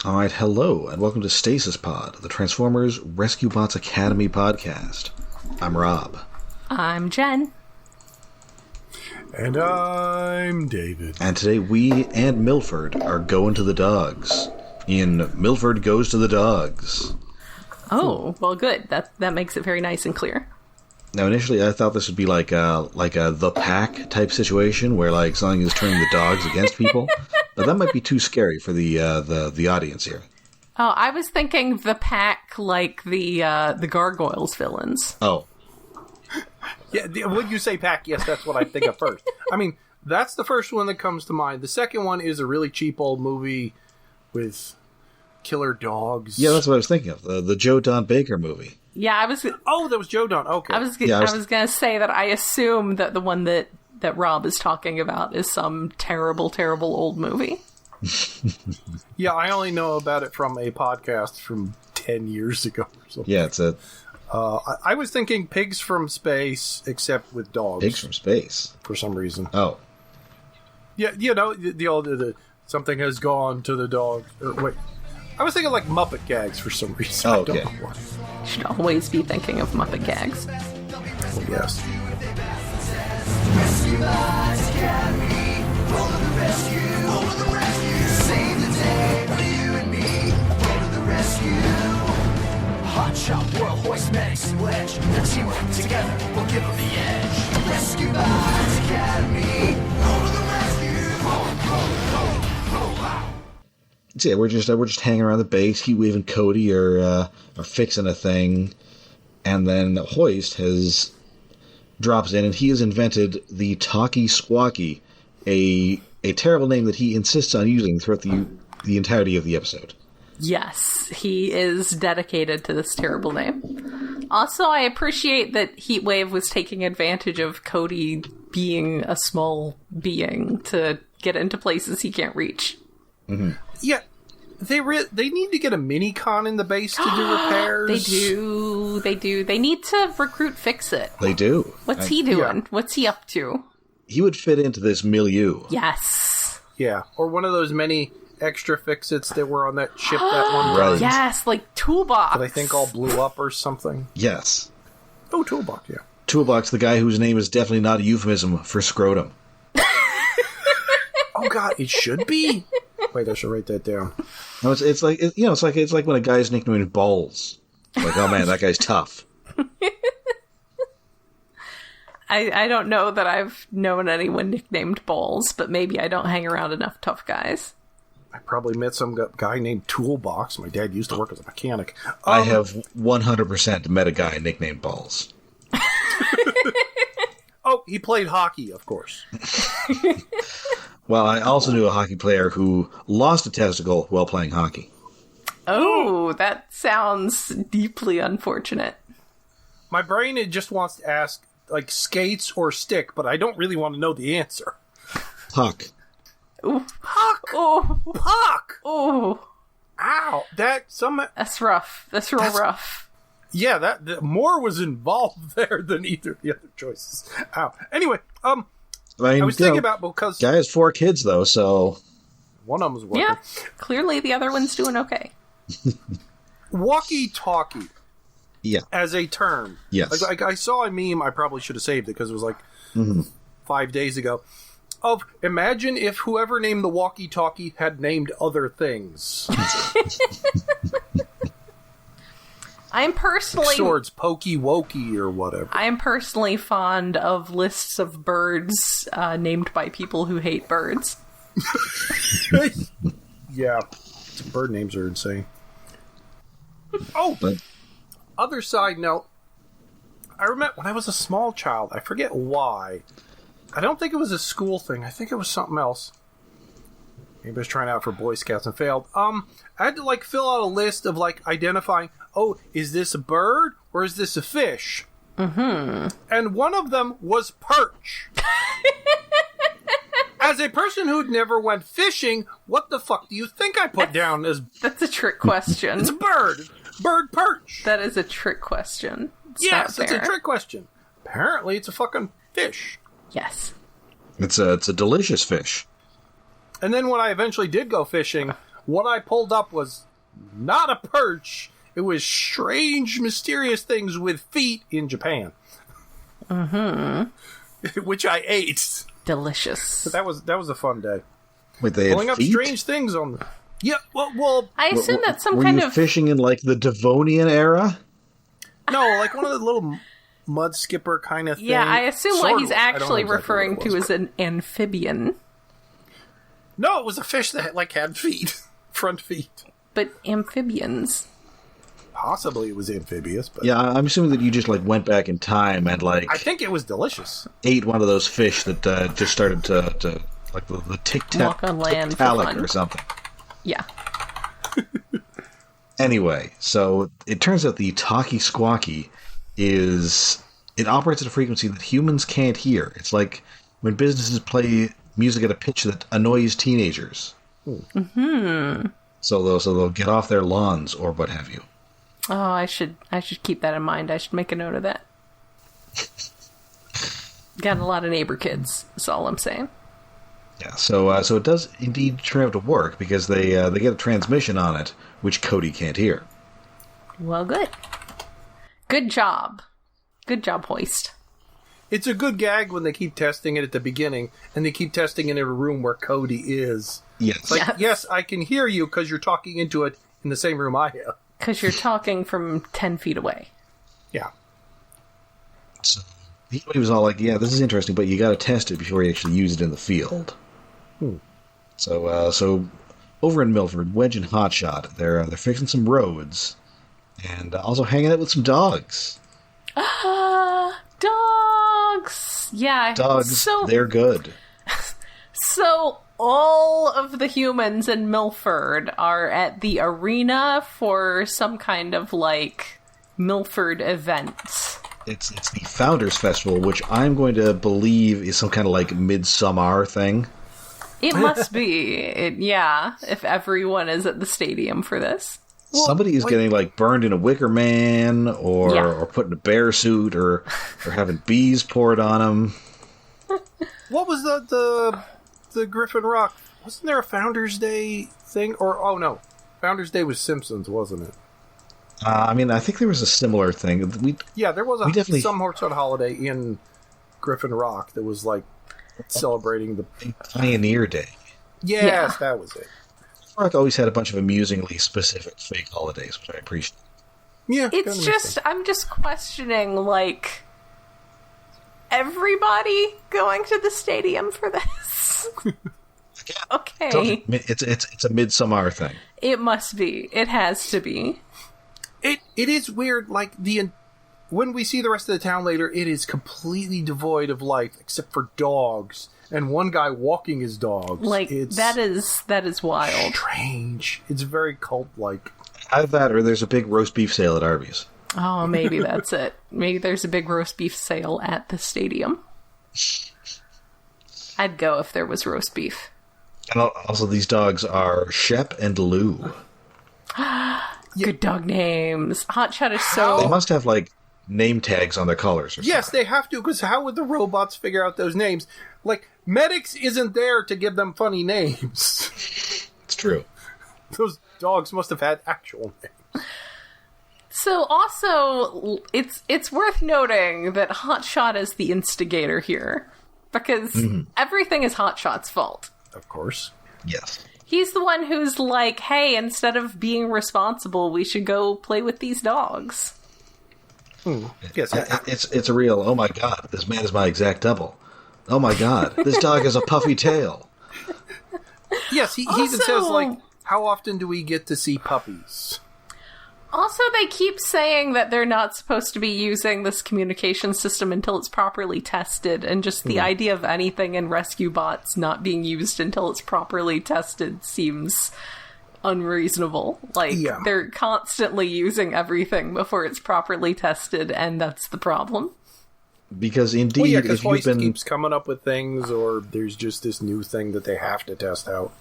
Alright, hello, and welcome to Stasis Pod, the Transformers Rescue Bots Academy podcast. I'm Rob. I'm Jen. And I'm David. And today we and Milford are going to the dogs. In Milford Goes to the Dogs. Oh, well, good. That makes it very nice and clear. Now, initially, I thought this would be like a The Pack type situation, where like something is turning the dogs against people, but that might be too scary for the audience here. Oh, I was thinking the Pack, like the Gargoyles villains. Oh, Yeah, when you say Pack, yes, that's what I think of first. I mean, that's the first one that comes to mind. The second one is a really cheap old movie with killer dogs. yeah, that's what I was thinking of. The Joe Don Baker movie. Yeah, I was. Oh, that was Joe Don. Okay. I was going to say that I assume that the one that Rob is talking about is some terrible, terrible old movie. Yeah, I only know about it from a podcast from 10 years ago or something. Yeah, it's a I was thinking Pigs from Space, except with dogs. Pigs from Space. For some reason. Oh. Yeah, you know, the old, something has gone to the dog. Wait. I was thinking like Muppet gags for some reason. Oh, I don't okay. know why. You should always be thinking of Muppet gags. Well, yes. Hot shot, world, hoist, medics, and wedge. Their teamwork together will give them the edge. Rescue Bots Academy. Go to the rescue. Wow. So yeah, we're just hanging around the base. Heatwave and Cody are fixing a thing, and then Hoist drops in, and he has invented the Talkie Squawky, a terrible name that he insists on using throughout the entirety of the episode. Yes, he is dedicated to this terrible name. Also, I appreciate that Heatwave was taking advantage of Cody being a small being to get into places he can't reach. Mm-hmm. Yeah, they need to get a mini-con in the base to do repairs. They do. They need to recruit Fix-It. They do. What's he doing? Yeah. What's he up to? He would fit into this milieu. Yes. Yeah, or one of those many extra Fix-Its that were on that ship that one Right. time. Yes, like Toolbox. That I think all blew up or something. Yes. Oh, Toolbox, yeah. Toolbox, the guy whose name is definitely not a euphemism for scrotum. Oh God, it should be. Wait, I should write that down. No, it's like when a guy's nicknamed Balls. Like, oh man, that guy's tough. I don't know that I've known anyone nicknamed Balls, but maybe I don't hang around enough tough guys. I probably met some guy named Toolbox. My dad used to work as a mechanic. I have 100% met a guy nicknamed Balls. Oh, he played hockey, of course. Well, I also knew a hockey player who lost a testicle while playing hockey. Oh, that sounds deeply unfortunate. My brain it just wants to ask, like, skates or stick, but I don't really want to know the answer. Puck. Ooh. Puck! Oh, Puck! oh, Ow! that's rough. That's real rough. Yeah, that more was involved there than either of the other choices. Ow. Anyway, I was thinking about because guy has 4 kids though, so one of them was working. Yeah, clearly the other one's doing okay. Walkie-talkie yeah, as a term. yes, Like I saw a meme. I probably should have saved it because it was like 5 days ago. Of imagine if whoever named the walkie-talkie had named other things. I'm personally Swords, pokey wokey or whatever. I am personally fond of lists of birds named by people who hate birds. Yeah, bird names are insane. Oh, but other side note. I remember when I was a small child. I forget why. I don't think it was a school thing. I think it was something else. Maybe I was trying out for Boy Scouts and failed. I had to like fill out a list of like identifying. Oh, is this a bird or is this a fish? Mm-hmm. And one of them was perch. As a person who'd never went fishing, what the fuck do you think I put down as? That's a trick question. It's a bird. Bird perch. That is a trick question. Yes, it's a fair. trick question. Apparently, it's a fucking fish. Yes. it's a delicious fish. And then when I eventually did go fishing, what I pulled up was not a perch. It was strange, mysterious things with feet in Japan. Mm-hmm. Which I ate. Delicious. So that was a fun day. Wait, they had Pulling up feet? strange things on the... Yeah, well... I assume that's some were kind you of... fishing in, like, the Devonian era? No, like one of the little mud skipper kind of thing. Yeah, I assume what Sort he's of. I don't know actually exactly referring what it to was. is an amphibian. No, it was a fish that like had feet. Front feet. But amphibians... Possibly it was amphibious, but... Yeah, I'm assuming that you just, like, went back in time and, like... I think it was delicious. ate one of those fish that just started to like the Walk on land for fun. or something. Yeah. Anyway, so it turns out the talkie-squawky it operates at a frequency that humans can't hear. It's like when businesses play music at a pitch that annoys teenagers. Mm-hmm. So they'll get off their lawns or what have you. Oh, I should keep that in mind. I should make a note of that. Got a lot of neighbor kids, is all I'm saying. Yeah, so it does indeed turn out to work because they get a transmission on it, which Cody can't hear. Well, good. Good job. Good job, Hoist. It's a good gag when they keep testing it at the beginning, and they keep testing it in a room where Cody is. Yes. It's like, yes, I can hear you because you're talking into it in the same room I am. Because you're talking from 10 feet away. Yeah. So he was all like, "Yeah, this is interesting, but you got to test it before you actually use it in the field." So over in Milford, Wedge and Hotshot, they're fixing some roads, and also hanging out with some dogs. Dogs! Yeah. Dogs, they're good. So all of the humans in Milford are at the arena for some kind of, like, Milford event. It's the Founders Festival, which I'm going to believe is some kind of, like, midsummer thing. It must be. Yeah, if everyone is at the stadium for this. Well, somebody is getting, like, burned in a wicker man, or Yeah. or put in a bear suit, or having bees poured on them. What was the Griffin Rock? Wasn't there a Founders Day thing? Or, oh no, Founders Day was Simpsons, wasn't it? I mean, I think there was a similar thing. There was definitely... some sort of holiday in Griffin Rock that was like celebrating the Pioneer Day. Yes, Yeah. that was it. Rock always had a bunch of amusingly specific fake holidays, which I appreciate. Yeah, It's just, I'm just questioning, like, everybody going to the stadium for this? Okay. It's a midsummer thing. It must be. It has to be. It is weird. Like when we see the rest of the town later, it is completely devoid of life except for dogs and one guy walking his dogs. Like, that is wild. Strange. It's very cult-like. Either that, or there's a big roast beef sale at Arby's. Oh, maybe that's it. Maybe there's a big roast beef sale at the stadium. I'd go if there was roast beef. And also, these dogs are Shep and Lou. Good dog names. Hotshot is They so... must have, like, name tags on their collars or Yes, something. they have to, because how would the robots figure out those names? Like, Medics isn't there to give them funny names. It's true. Those dogs must have had actual names. So also, it's worth noting that Hotshot is the instigator here. Because everything is Hotshot's fault. Of course. Yes. He's the one who's like, hey, instead of being responsible, we should go play with these dogs. Yes, It's a real, oh my god, this man is my exact double. Oh my god, this dog has a puffy tail. yes. He even says, like, how often do we get to see puppies? Also, they keep saying that they're not supposed to be using this communication system until it's properly tested, and just the idea of anything in rescue bots not being used until it's properly tested seems unreasonable. Like, they're constantly using everything before it's properly tested, and that's the problem. Because indeed, because if you've Hoist been... keeps coming up with things, or there's just this new thing that they have to test out.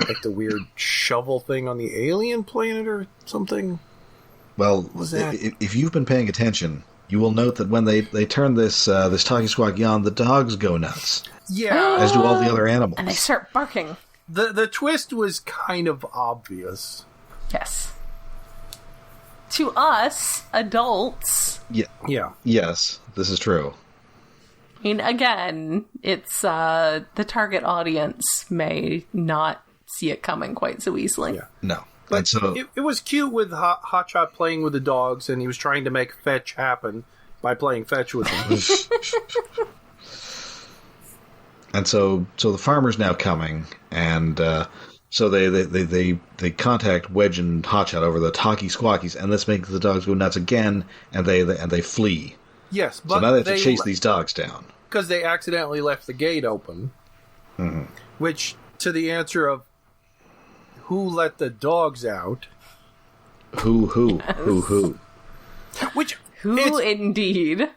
Like the weird shovel thing on the alien planet or something. Well, if you've been paying attention, you will note that when they turn this talkie squawky on, the dogs go nuts. Yeah. As do all the other animals. And they start barking. The twist was kind of obvious. Yes. To us, adults... Yeah. Yes, this is true. I mean, again, it's the target audience may not see it coming quite so easily. Yeah. No. But And so, it was cute with Hotshot playing with the dogs, and he was trying to make fetch happen by playing fetch with them. and so the farmer's now coming, and so they contact Wedge and Hotshot over the talkie squawkies, and this makes the dogs go nuts again, and they flee. Yes, but So now they have to chase these dogs down. because they accidentally left the gate open. Mm-hmm. Which, to the answer of who let the dogs out, Who? which Who indeed?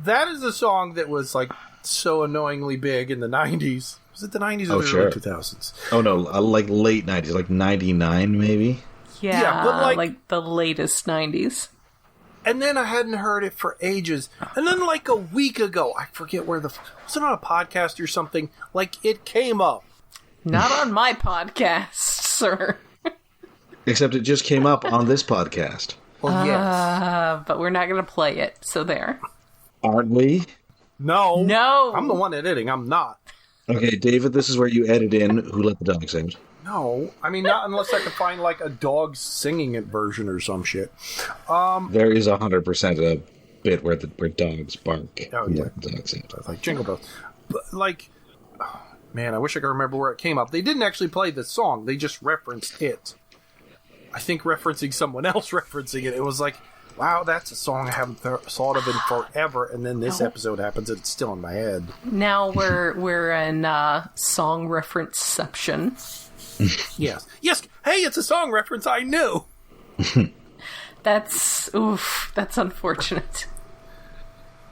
that is a song that was like so annoyingly big in the 90s. Was it the 90s or Oh, the sure. early 2000s? Oh no, like late 90s, like 99 maybe. Yeah, but like the latest 90s. And then I hadn't heard it for ages. And then like a week ago, I forget where was it on a podcast or something? Like it came up. Not on my podcast, sir. Except it just came up on this podcast. Well, yes. But we're not going to play it, so there. Aren't we? No. No. I'm the one editing. I'm not. Okay, David, this is where you edit in who let the dogs out. No. I mean, not unless I can find like a dog singing it version or some shit. There is 100% a bit where dogs bark. Oh, Who yeah. let the dogs out. Like Jingle Bells. But like, man, I wish I could remember where it came up. They didn't actually play the song. They just referenced it. I think referencing someone else referencing it. It was like, wow, that's a song I haven't thought of in forever. And then this episode happens and it's still in my head. Now we're in song referenceception. Yes. Yes. Hey, it's a song reference I knew. That's unfortunate.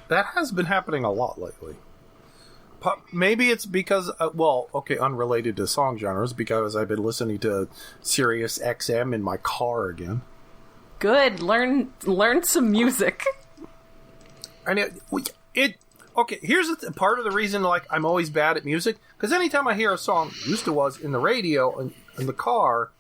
That has been happening a lot lately. Maybe it's because, unrelated to song genres, because I've been listening to Sirius XM in my car again. Good. Learn some music. And here's part of the reason, like, I'm always bad at music, because anytime I hear a song, in the radio in the car,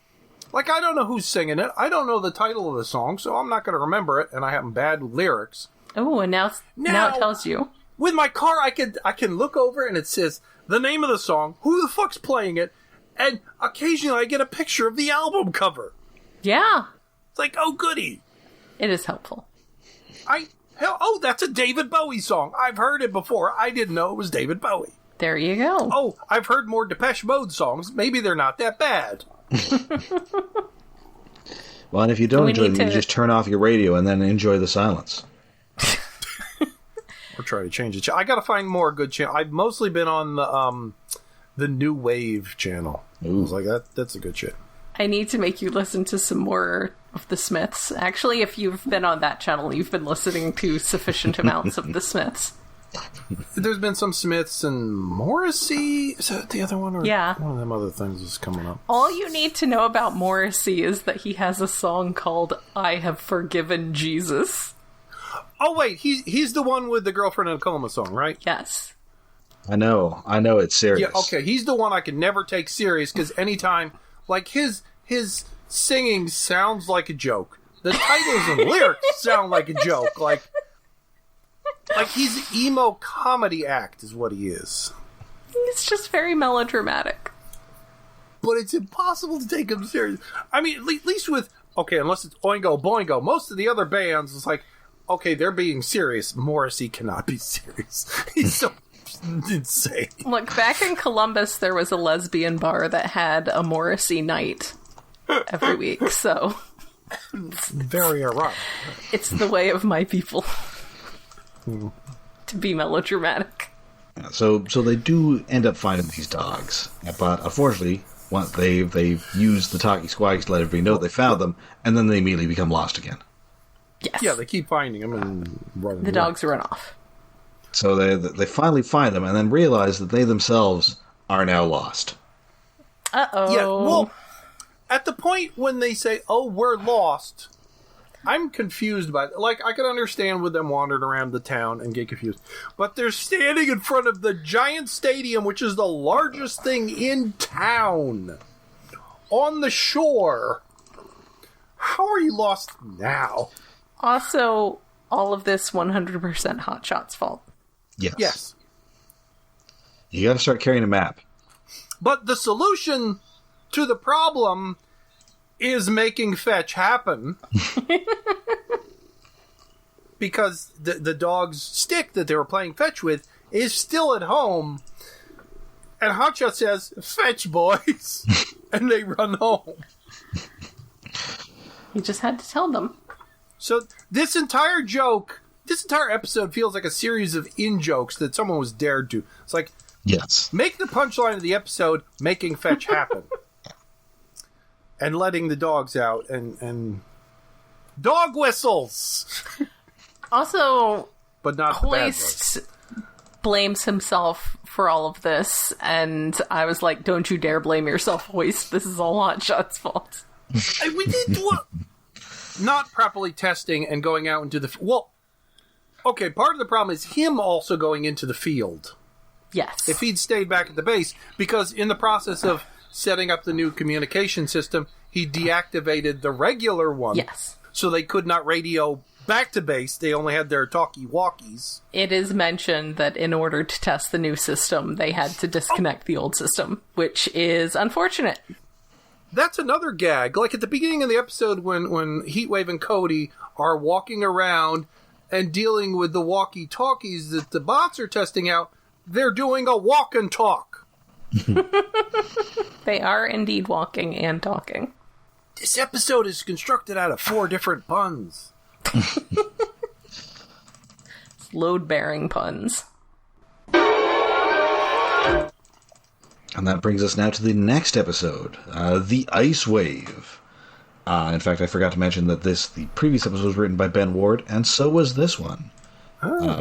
like, I don't know who's singing it, I don't know the title of the song, so I'm not going to remember it, and I have bad lyrics. Oh, and now it tells you. With my car, I can look over and it says the name of the song, who the fuck's playing it, and occasionally I get a picture of the album cover. Yeah. It's like, oh, goody. It is helpful. That's a David Bowie song. I've heard it before. I didn't know it was David Bowie. There you go. Oh, I've heard more Depeche Mode songs. Maybe they're not that bad. Well, and if you don't enjoy them, you just turn off your radio and then enjoy the silence. Or try to change it. I got to find more good channel. I've mostly been on the New Wave channel. Ooh. I was like, that's a good shit. I need to make you listen to some more of the Smiths. Actually, if you've been on that channel, you've been listening to sufficient amounts of the Smiths. There's been some Smiths and Morrissey. Is that the other one? Or Yeah. One of them other things is coming up. All you need to know about Morrissey is that he has a song called I Have Forgiven Jesus. Oh, wait. He's the one with the Girlfriend in a Coma song, right? Yes. I know it's serious. Yeah, okay. He's the one I can never take serious because anytime, like, his singing sounds like a joke. The titles and lyrics sound like a joke. Like he's an emo comedy act is what he is. He's just very melodramatic. But it's impossible to take him serious. I mean, at least with, unless it's Oingo Boingo, most of the other bands is like, okay, they're being serious. Morrissey cannot be serious. He's so insane. Look, back in Columbus, there was a lesbian bar that had a Morrissey night every week, so Very ironic. it's the way of my people to be melodramatic. So they do end up finding these dogs, but unfortunately, they use the talkie squawkies to let everybody know they found them, and then they immediately become lost again. Yes. Yeah, they keep finding them and running The away. dogs run off. So they finally find them, and then realize that they themselves are now lost. Uh-oh. Yeah, well, at the point when they say, oh, we're lost, I'm confused by... Like, I can understand with them wandering around the town and get confused. But they're standing in front of the giant stadium, which is the largest thing in town. On the shore. How are you lost now? Also, all of this 100% Hotshot's fault. Yes. You gotta start carrying a map. But the solution to the problem is making fetch happen. Because the dog's stick that they were playing fetch with is still at home. And Hotshot says, "Fetch, boys." And they run home. He just had to tell them. So this entire episode feels like a series of in-jokes that someone was dared to. It's like, Yes. make the punchline of the episode making fetch happen. And letting the dogs out and dog whistles. Also, But not the bad ones. Hoist blames himself for all of this, and I was like, don't you dare blame yourself, Hoist. This is all Hotshot's fault. We did not properly testing and going out into the... Well, okay, part of the problem is him also going into the field. Yes. If he'd stayed back at the base, because in the process of setting up the new communication system, he deactivated the regular one. Yes. So they could not radio back to base. They only had their talkie-walkies. It is mentioned that in order to test the new system, they had to disconnect the old system, which is unfortunate. That's another gag. Like at the beginning of the episode when Heatwave and Cody are walking around and dealing with the walkie-talkies that the bots are testing out, they're doing a walk and talk. They are indeed walking and talking. This episode is constructed out of 4 different puns. It's load-bearing puns. And that brings us now to the next episode, The Ice Wave. In fact, I forgot to mention that the previous episode was written by Ben Ward, and so was this one.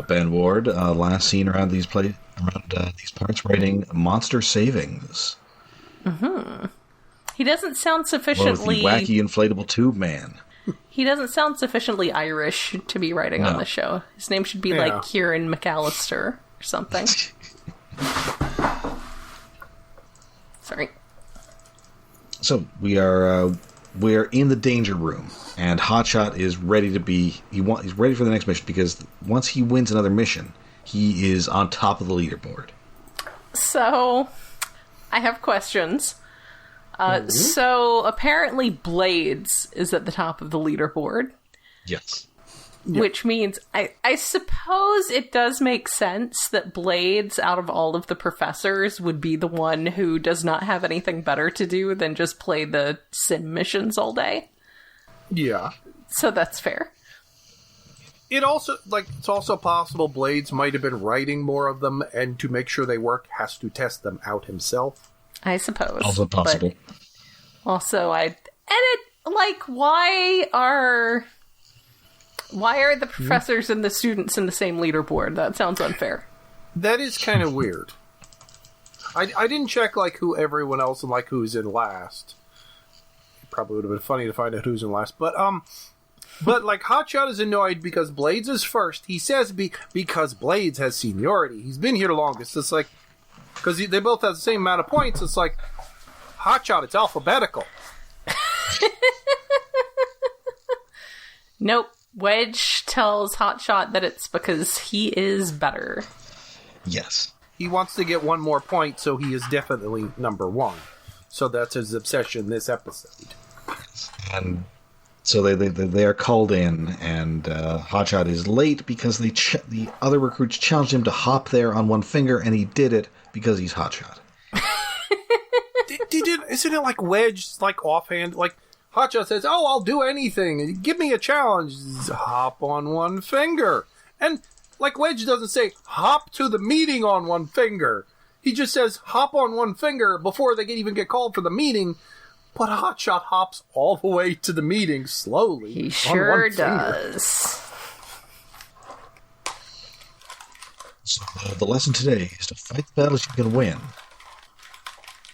Ben Ward, last seen around these parts, writing Monster Savings. Mm-hmm. He doesn't sound Or sufficiently... the wacky inflatable tube man. He doesn't sound sufficiently Irish to be writing on the show. His name should be like Kieran McAllister or something. Sorry. So we are in the danger room, and Hotshot is ready to be. He's ready for the next mission because once he wins another mission, he is on top of the leaderboard. So, I have questions. So apparently Blades is at the top of the leaderboard. Yes. Which means, I suppose it does make sense that Blades, out of all of the professors, would be the one who does not have anything better to do than just play the sim missions all day. Yeah. So that's fair. It's also possible Blades might have been writing more of them, and to make sure they work, has to test them out himself. I suppose. Also possible. Also, why are the professors and the students in the same leaderboard? That sounds unfair. That is kind of weird. I didn't check who everyone else and who's in last. It probably would have been funny to find out who's in last, but Hotshot is annoyed because Blades is first. He says because Blades has seniority. He's been here the longest. It's like because they both have the same amount of points. It's like Hotshot. It's alphabetical. Nope. Wedge tells Hotshot that it's because he is better. Yes. He wants to get one more point, so he is definitely number one. So that's his obsession this episode. And so they are called in, and Hotshot is late because the other recruits challenged him to hop there on one finger, and he did it because he's Hotshot. Isn't it like Wedge, offhand? Hotshot says, "Oh, I'll do anything. Give me a challenge. Hop on one finger." And Wedge doesn't say, "Hop to the meeting on one finger." He just says, "Hop on one finger" before they even get called for the meeting. But Hotshot hops all the way to the meeting slowly. He sure does. So the lesson today is to fight the battles you can win.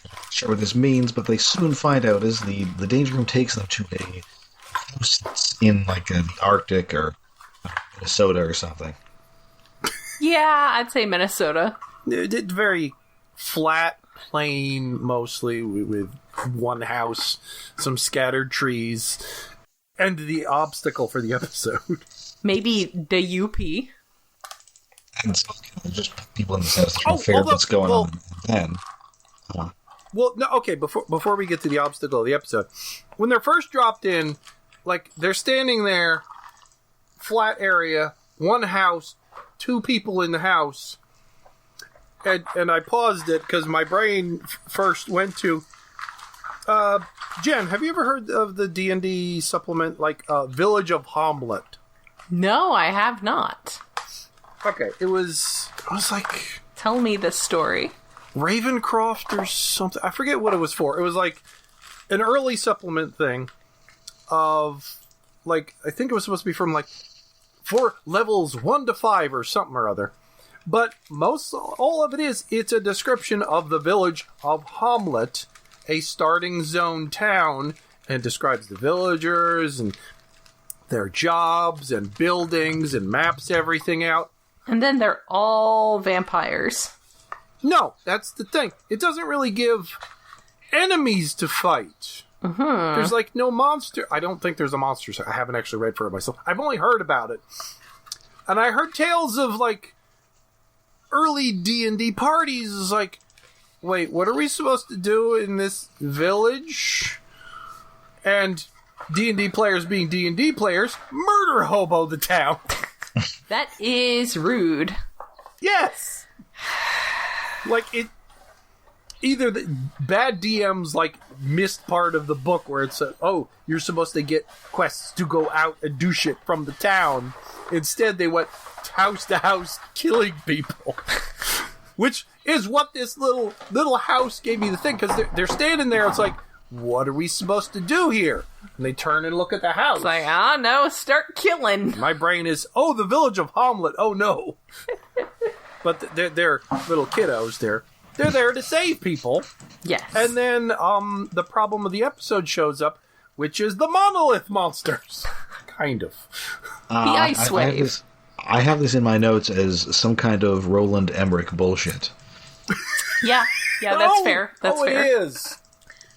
I'm not sure what this means, but they soon find out as the danger room takes them to a coasts in like the Arctic or Minnesota or something. Yeah, I'd say Minnesota. It's very flat, plain, mostly, with one house, some scattered trees, and the obstacle for the episode. Maybe the UP. And so, just people in this house trying to figure out what's going on then. Well, no, okay, before we get to the obstacle of the episode, when they're first dropped in, like, they're standing there, flat area, one house, two people in the house, and I paused it because my brain first went to, Jen, have you ever heard of the D&D supplement, like, Village of Hamlet? No, I have not. Okay, it was like... Tell me this story. Ravencroft or something. I forget what it was for. It was like an early supplement thing of, like, I think it was supposed to be from, like, for levels 1 to 5 or something or other. But all of it is, it's a description of the village of Hamlet, a starting zone town, and describes the villagers and their jobs and buildings and maps everything out. And then they're all vampires. No, that's the thing. It doesn't really give enemies to fight. Mm-hmm. There's like no monster. I don't think there's a monster. So I haven't actually read for it myself. I've only heard about it. And I heard tales of like early D&D parties. Is like, wait, what are we supposed to do in this village? And D&D players being D&D players, murder hobo the town. That is rude. Yes! Like, it... Either the bad DMs, like, missed part of the book where it said, oh, you're supposed to get quests to go out and do shit from the town. Instead, they went house to house killing people. Which is what this little house gave me to think, because they're standing there, it's like, what are we supposed to do here? And they turn and look at the house. It's like, no, start killing. My brain is, oh, the village of Hamlet, oh no. But they're little kiddos, they're there to save people. Yes. And then the problem of the episode shows up, which is the monolith monsters. Kind of. The ice wave. I have this in my notes as some kind of Roland Emmerich bullshit. Yeah, that's fair. That's fair. It is.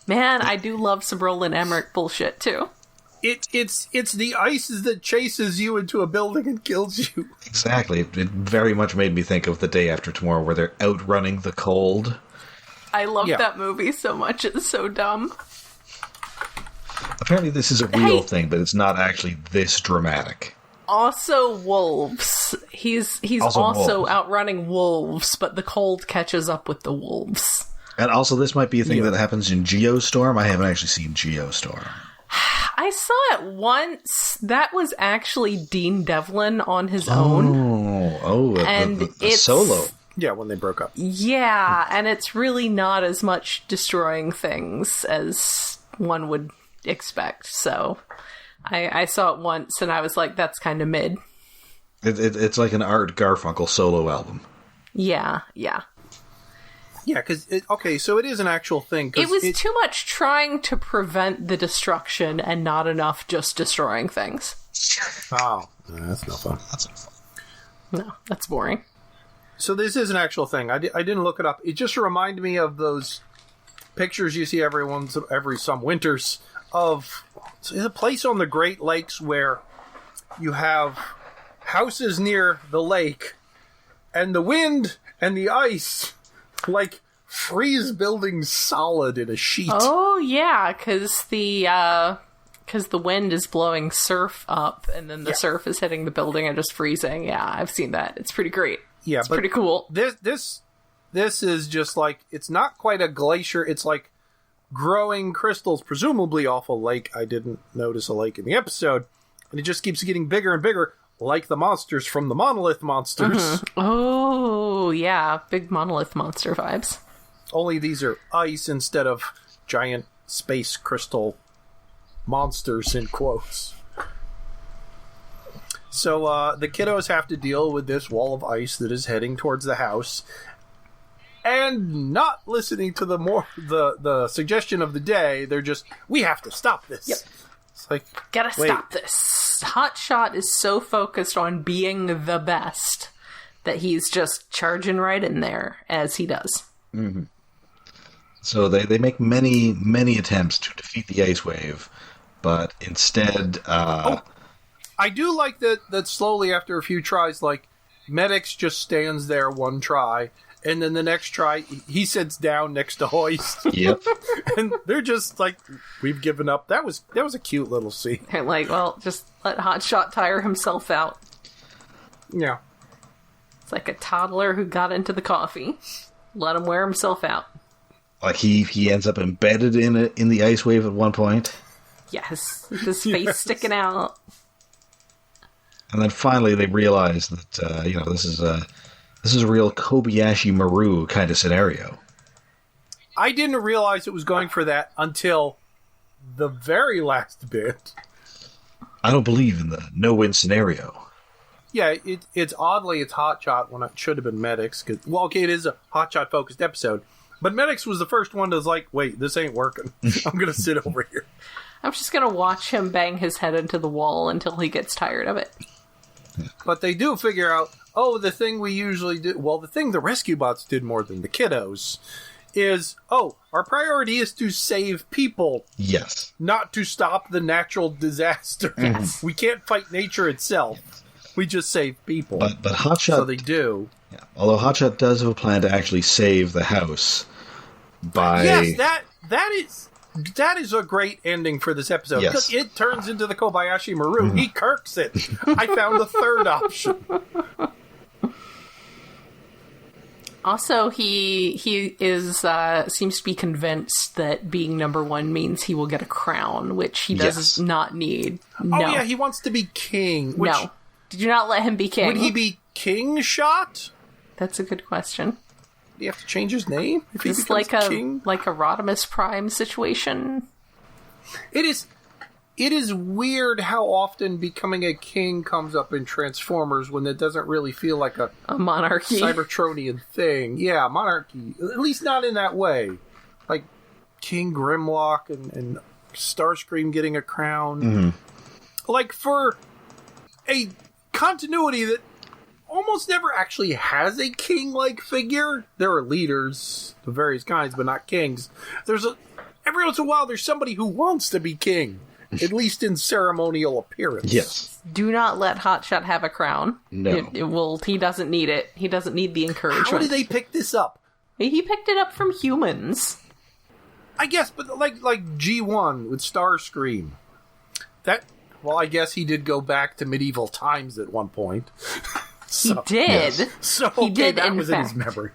Man, I do love some Roland Emmerich bullshit, too. It's the ice that chases you into a building and kills you. Exactly. It very much made me think of The Day After Tomorrow, where they're outrunning the cold. I love that movie so much. It's so dumb. Apparently this is a real thing, but it's not actually this dramatic. Also wolves. He's also outrunning wolves, but the cold catches up with the wolves. And also, this might be a thing that happens in Geostorm. I haven't actually seen Geostorm. I saw it once. That was actually Dean Devlin on his own. And the solo. Yeah, when they broke up. Yeah, and it's really not as much destroying things as one would expect. So I saw it once, and I was like, that's kind of mid. It's like an Art Garfunkel solo album. Yeah. Yeah, because, so it is an actual thing. It was too much trying to prevent the destruction and not enough just destroying things. Oh, that's no fun. That's not fun. No, that's boring. So this is an actual thing. I didn't look it up. It just reminded me of those pictures you see every some winters of a place on the Great Lakes where you have houses near the lake and the wind and the ice like freeze buildings solid in a sheet. Oh yeah, because the wind is blowing surf up, and then the surf is hitting the building and just freezing. Yeah, I've seen that. It's pretty great. Yeah, it's pretty cool. This is just like, it's not quite a glacier. It's like growing crystals, presumably off a lake. I didn't notice a lake in the episode, and it just keeps getting bigger and bigger. Like the monsters from the Monolith Monsters. Mm-hmm. Oh, yeah. Big Monolith Monster vibes. Only these are ice instead of giant space crystal monsters, in quotes. So the kiddos have to deal with this wall of ice that is heading towards the house. And not listening to the suggestion of the day, they're just, we have to stop this. Yep. It's like, Gotta wait. stop this. Hotshot is so focused on being the best that he's just charging right in there, as he does. Mm-hmm. So they make many attempts to defeat the Ice Wave, but instead... I do like that slowly after a few tries, like, Medics just stands there one try, and then the next try, he sits down next to Hoist. Yep. And they're just like, we've given up. That was a cute little scene. They're like, well, just let Hotshot tire himself out. Yeah. It's like a toddler who got into the coffee. Let him wear himself out. Like he ends up embedded in the Ice Wave at one point. Yes, with his face sticking out. And then finally they realize that this is a real Kobayashi Maru kind of scenario. I didn't realize it was going for that until the very last bit. I don't believe in the no-win scenario. Yeah, it's Hotshot when it should have been Medics. It is a Hotshot-focused episode. But Medics was the first one that was like, wait, this ain't working. I'm going to sit over here. I'm just going to watch him bang his head into the wall until he gets tired of it. But they do figure out, the thing we usually do... Well, the thing the rescue bots did more than the kiddos is, our priority is to save people. Yes. Not to stop the natural disaster. Yes. We can't fight nature itself. We just save people. But Hotshot... So they do. Yeah. Although Hotshot does have a plan to actually save the house by... Yes, that is a great ending for this episode. Yes. Because it turns into the Kobayashi Maru. He kirks it. I found the third option. Also, he is seems to be convinced that being number one means he will get a crown, which he does not need. No. Oh, yeah, he wants to be king. Which, no. Did you not let him be king? Would he be king shot? That's a good question. Do you have to change his name if he It's becomes king? like a Rodimus Prime situation. It is weird how often becoming a king comes up in Transformers when it doesn't really feel like a monarchy. Cybertronian thing. Yeah, monarchy. At least not in that way. Like King Grimlock and Starscream getting a crown. Mm-hmm. Like for a continuity that almost never actually has a king-like figure. There are leaders of various kinds, but not kings. Every once in a while, there's somebody who wants to be king, at least in ceremonial appearance. Yes. Do not let Hotshot have a crown. No. He doesn't need it. He doesn't need the encouragement. How did they pick this up? He picked it up from humans. I guess, but like G1 with Starscream. I guess he did go back to medieval times at one point. He did. Yes. So he did, that in was fact. in his memory.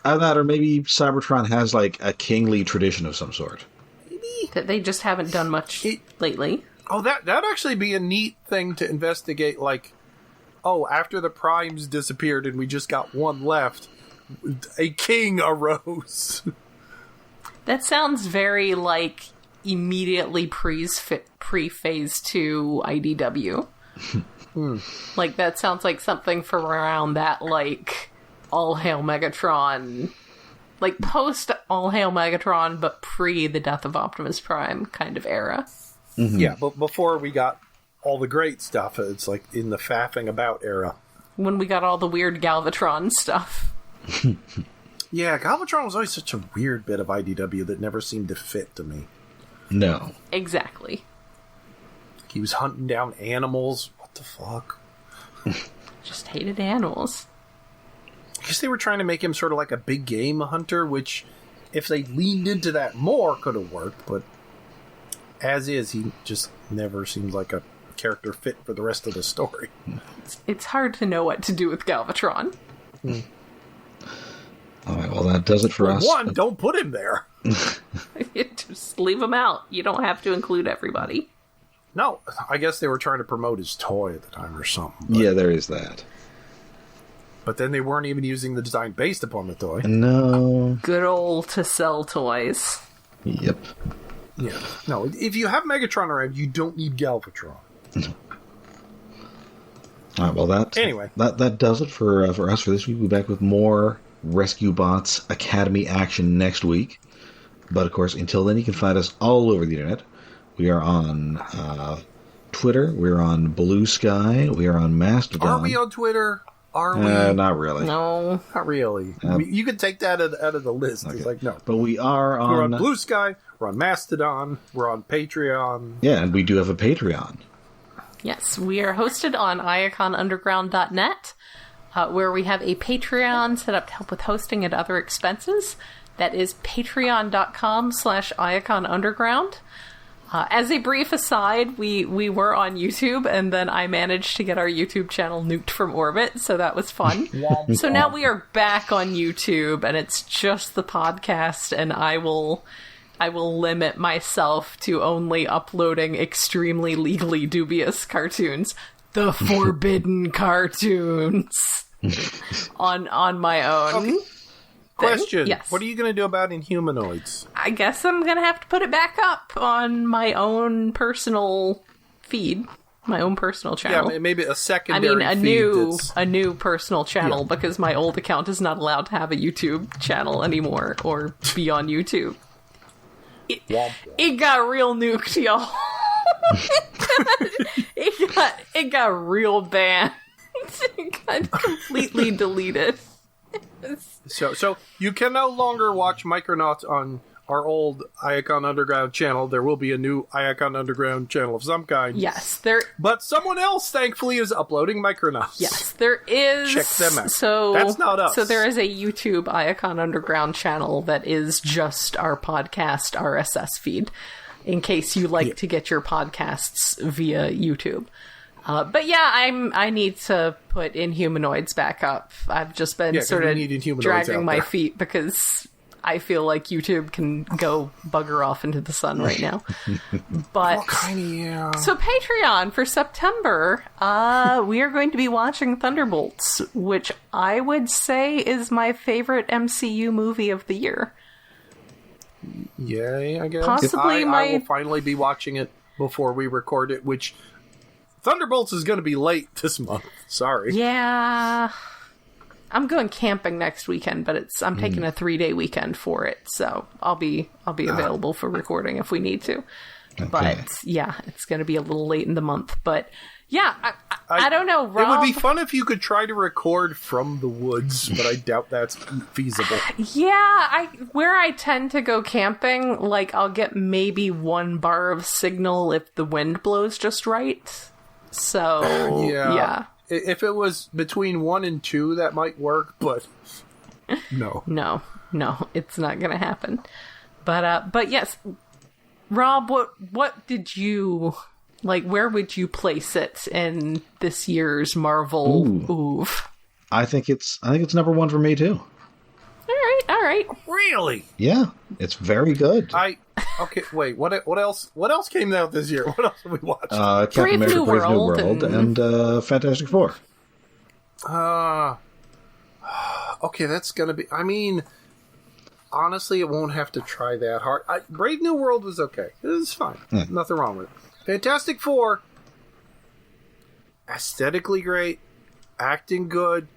Either that, or maybe Cybertron has like a kingly tradition of some sort. Maybe that they just haven't done much lately. Oh, that'd actually be a neat thing to investigate. Like, after the Primes disappeared and we just got one left, a king arose. That sounds very like immediately pre-phase 2 IDW. Like, that sounds like something from around that, like, All Hail Megatron, like, post All Hail Megatron, but pre the death of Optimus Prime kind of era. Mm-hmm. Yeah, but before we got all the great stuff, it's like in the faffing about era. When we got all the weird Galvatron stuff. Yeah, Galvatron was always such a weird bit of IDW that never seemed to fit to me. No. Exactly. He was hunting down animals. What the fuck? Just hated animals. I guess they were trying to make him sort of like a big game hunter, which, if they leaned into that more, could have worked, but as is, he just never seems like a character fit for the rest of the story. It's hard to know what to do with Galvatron. All right, well, that does it for us. One, don't put him there. Just leave him out. You don't have to include everybody. No, I guess they were trying to promote his toy at the time or something. Yeah, there is that. But then they weren't even using the design based upon the toy. No. Good old to sell toys. Yep. Yeah. No, if you have Megatron around, you don't need Galvatron. All right, well, that does it for us for this week. We'll be back with more Rescue Bots Academy action next week. But, of course, until then, you can find us all over the internet. We are on Twitter. We're on Blue Sky. We are on Mastodon. Are we on Twitter? Are we? Not really. No. Not really. You can take that out of the list. Okay. It's like, no. But we are on... We're on Blue Sky. We're on Mastodon. We're on Patreon. Yeah, and we do have a Patreon. Yes, we are hosted on iaconunderground.net, where we have a Patreon set up to help with hosting and other expenses. That is patreon.com/iaconunderground. As a brief aside, we were on YouTube, and then I managed to get our YouTube channel nuked from orbit, so that was fun. So now we are back on YouTube, and it's just the podcast, and I will limit myself to only uploading extremely legally dubious cartoons. The forbidden cartoons. on my own. Okay. Question. Yes. What are you going to do about Inhumanoids? I guess I'm going to have to put it back up on my own personal feed. My own personal channel. Yeah, maybe a secondary a new personal channel, because my old account is not allowed to have a YouTube channel anymore or be on YouTube. It got real nuked, y'all. it got real banned. It got completely deleted. So you can no longer watch Micronauts on our old Iacon Underground channel. There will be a new Iacon Underground channel of some kind. Yes, there. But someone else, thankfully, is uploading Micronauts. Yes, there is. Check them out. So that's not us. So there is a YouTube Iacon Underground channel that is just our podcast RSS feed, in case you like to get your podcasts via YouTube. But yeah, I need to put Inhumanoids back up. I've just been sort of dragging my feet because I feel like YouTube can go bugger off into the sun right now. But so Patreon for September, we are going to be watching Thunderbolts, which I would say is my favorite MCU movie of the year. Yay, I guess. Possibly I will finally be watching it before we record it, which Thunderbolts is going to be late this month. Sorry. Yeah. I'm going camping next weekend, but I'm taking a 3-day weekend for it, so I'll be available for recording if we need to. Okay. But yeah, it's going to be a little late in the month. But yeah, I don't know, Rob. It would be fun if you could try to record from the woods, but I doubt that's feasible. Yeah, where I tend to go camping, like I'll get maybe 1 bar of signal if the wind blows just right. So yeah. If it was between 1 and 2, that might work, but no. No, it's not going to happen. But yes, Rob, what did you like? Where would you place it in this year's Marvel Oov? I think it's number 1 for me too. All right. Really? Yeah, it's very good. Okay, wait. What else? What else came out this year? What else have we watched? Captain America: Brave New World and Fantastic Four. Okay, that's gonna be. I mean, honestly, it won't have to try that hard. Brave New World was okay. It was fine. Nothing wrong with it. Fantastic Four, aesthetically great, acting good.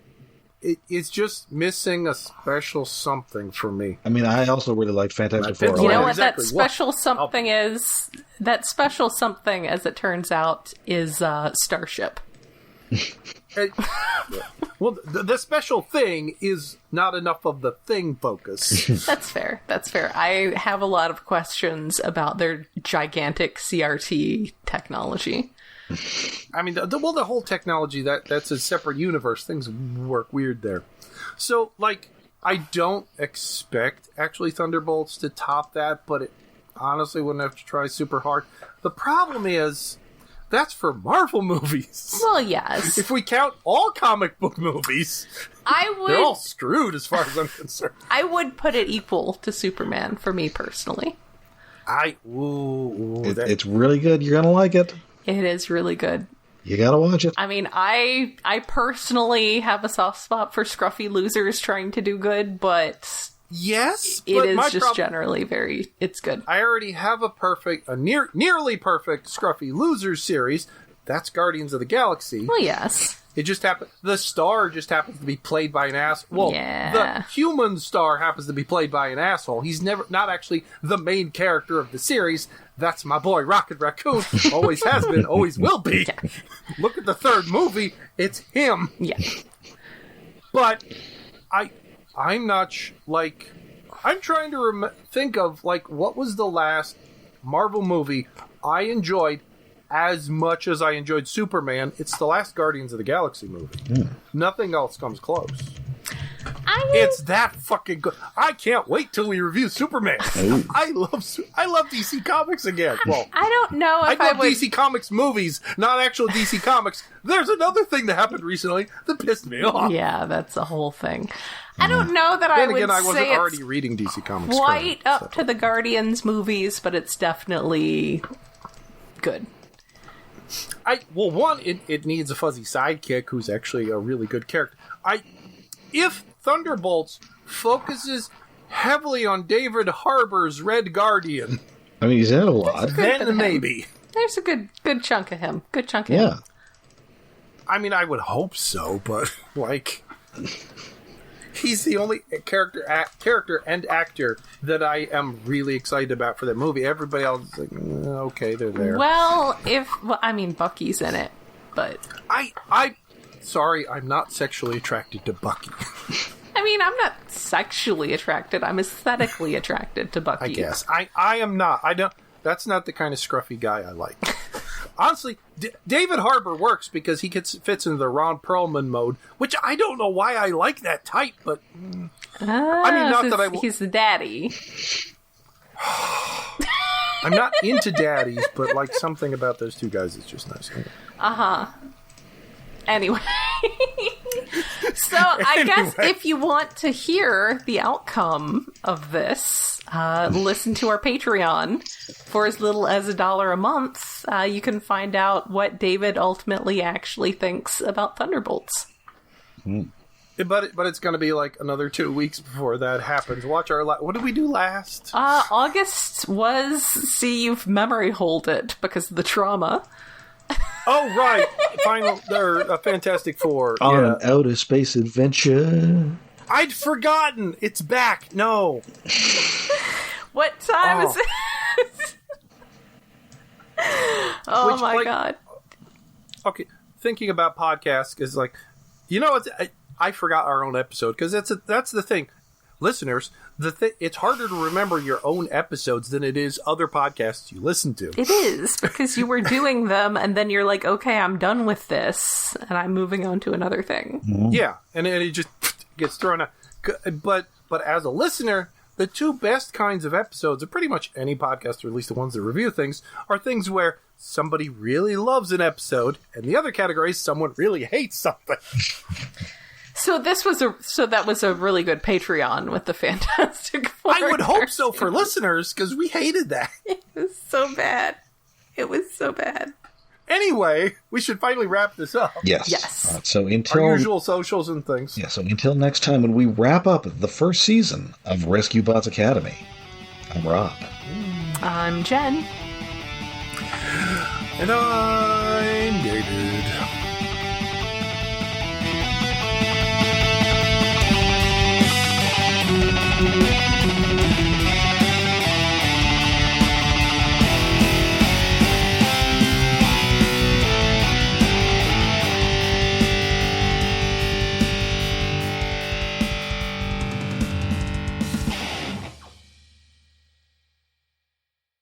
It's just missing a special something for me. I mean, I also really liked Fantastic Four. You know what that special something is? That special something, as it turns out, is Starship. Well, the special thing is not enough of the thing focus. That's fair. I have a lot of questions about their gigantic CRT technology. I mean, the whole technology, that's a separate universe. Things work weird there. So, like, I don't expect, actually, Thunderbolts to top that, but it honestly wouldn't have to try super hard. The problem is, that's for Marvel movies. Well, yes. If we count all comic book movies, they're all screwed as far as I'm concerned. I would put it equal to Superman, for me personally. It's really good. You're going to like it. It is really good. You gotta watch it. I mean, I personally have a soft spot for scruffy losers trying to do good, but yes, it is just generally it's good. I already have a nearly perfect scruffy losers series. That's Guardians of the Galaxy. Well, yes. It just happened. The star just happens to be played by an ass. Well, the human star happens to be played by an asshole. He's not actually the main character of the series. That's my boy Rocket Raccoon. Always has been, always will be. Yeah. Look at the third movie. It's him. Yeah. But I'm not I'm trying to think of what was the last Marvel movie I enjoyed as much as I enjoyed Superman. It's the last Guardians of the Galaxy movie. Nothing else comes close. It's that fucking good. I can't wait till we review Superman. I love DC Comics again. Well, I don't know if I love DC Comics movies, not actual DC Comics. There's another thing that happened recently that pissed me off. Yeah, that's a whole thing. I don't know that I would I wasn't say already reading DC Comics. Quite up to the Guardians movies, but it's definitely good. It needs a fuzzy sidekick who's actually a really good character. If Thunderbolts focuses heavily on David Harbour's Red Guardian, I mean, he's in it a lot. Then maybe. There's a good chunk of him. Good chunk of him. Yeah. I mean, I would hope so, but he's the only character and actor that I am really excited about for that movie. Everybody else is okay, they're there. Well, Bucky's in it, but Sorry, I'm not sexually attracted to Bucky. I mean, I'm not sexually attracted. I'm aesthetically attracted to Bucky. I guess. I am not. I don't. That's not the kind of scruffy guy I like. Honestly, David Harbour works because he fits into the Ron Perlman mode, which I don't know why I like that type, but... He's the daddy. I'm not into daddies, but something about those two guys is just nice. Uh-huh. Anyway. So, I guess if you want to hear the outcome of this, listen to our Patreon. For as little as $1 a month, you can find out what David ultimately actually thinks about Thunderbolts. But it's going to be another 2 weeks before that happens. Watch our... what did we do last? August was... See, you've memory holed it because of the trauma. Oh, right. They're Fantastic Four. On an outer space adventure. I'd forgotten. It's back. No. What time is it? My God. Okay. Thinking about podcasts is I forgot our own episode because that's the thing. Listeners, it's harder to remember your own episodes than it is other podcasts you listen to. It is, because you were doing them, and then you're like, okay, I'm done with this, and I'm moving on to another thing. Yeah, and it just gets thrown out. But as a listener, the two best kinds of episodes of pretty much any podcast, or at least the ones that review things, are things where somebody really loves an episode, and the other category is someone really hates something. So that was a really good Patreon with the Fantastic Four. I would hope so for listeners, because we hated that. It was so bad. It was so bad. Anyway, we should finally wrap this up. Yes. So until our usual socials and things. Yeah. So until next time, when we wrap up the first season of Rescue Bots Academy, I'm Rob. I'm Jen. And I'm David.